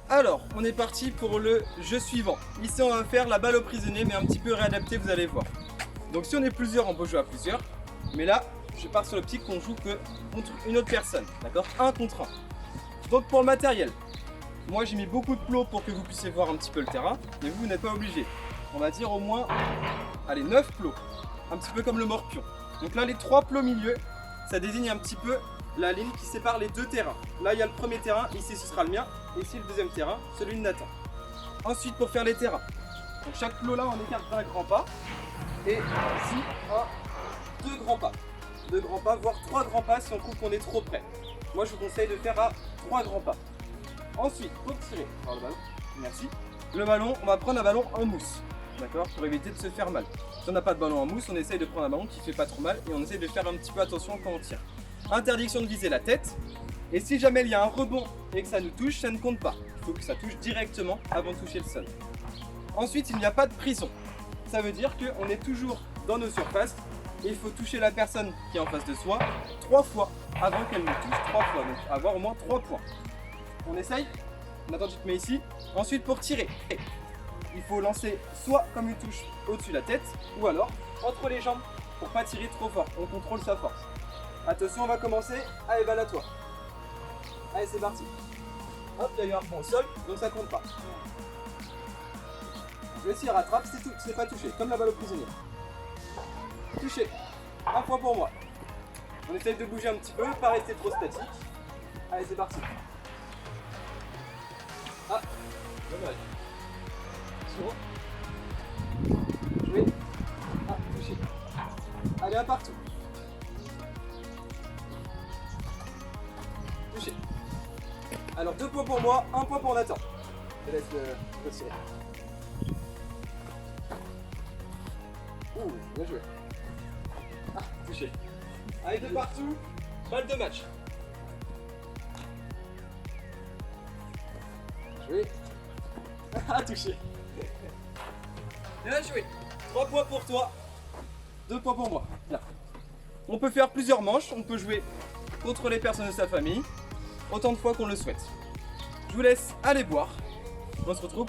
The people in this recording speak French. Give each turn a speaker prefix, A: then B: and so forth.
A: Alors, on est parti pour le jeu suivant. Ici, on va faire la balle au prisonnier, mais un petit peu réadapté, vous allez voir. Donc, si on est plusieurs, on peut jouer à plusieurs. Mais là, je pars sur l'optique qu'on joue que contre une autre personne. D'accord? Un contre un. Donc, pour le matériel, moi j'ai mis beaucoup de plots pour que vous puissiez voir un petit peu le terrain. Mais vous n'êtes pas obligé. On va dire au moins, allez, 9 plots. Un petit peu comme le morpion. Donc là, les 3 plots milieu, ça désigne un petit peu la ligne qui sépare les deux terrains. Là, il y a le premier terrain, ici ce sera le mien, et ici le deuxième terrain, celui de Nathan. Ensuite, pour faire les terrains, donc chaque plot là, on écarte d'un grand pas, et ici, deux grands pas. 2 grands pas, voire 3 grands pas si on trouve qu'on est trop près. Moi, je vous conseille de faire à 3 grands pas. Ensuite, pour tirer, alors le ballon, merci. Le ballon, on va prendre un ballon en mousse, d'accord, pour éviter de se faire mal. Si on n'a pas de ballon en mousse, on essaye de prendre un ballon qui fait pas trop mal et on essaye de faire un petit peu attention quand on tire. Interdiction de viser la tête. Et si jamais il y a un rebond et que ça nous touche, ça ne compte pas. Il faut que ça touche directement avant de toucher le sol. Ensuite, il n'y a pas de prison. Ça veut dire qu'on est toujours dans nos surfaces et il faut toucher la personne qui est en face de soi 3 fois avant qu'elle nous touche 3 fois. Donc avoir au moins 3 points. On essaye. Nathan, tu te mets ici. Ensuite, pour tirer, il faut lancer soit comme une touche au-dessus de la tête ou alors entre les jambes pour pas tirer trop fort. On contrôle sa force. Attention, on va commencer. Allez, balle à toi. Allez, c'est parti. Hop, il y a eu un rebond au sol, donc ça compte pas. Le tir rattrape, c'est pas touché, comme la balle au prisonnier. Touché. Un point pour moi. On essaye de bouger un petit peu, pas rester trop statique. Allez, c'est parti. Ah, dommage. Sur. Joué. Ah, touché. Allez, un partout. Touché. Alors 2 points pour moi, 1 point pour Nathan. Je laisse le tirer. Ouh, bien joué. Ah, touché. Allez, de partout, balle de match. Joué. Ah, touché. Bien joué. 3 points pour toi, 2 points pour moi. Bien. On peut faire plusieurs manches, on peut jouer contre les personnes de sa famille, autant de fois qu'on le souhaite. Je vous laisse aller boire. On se retrouve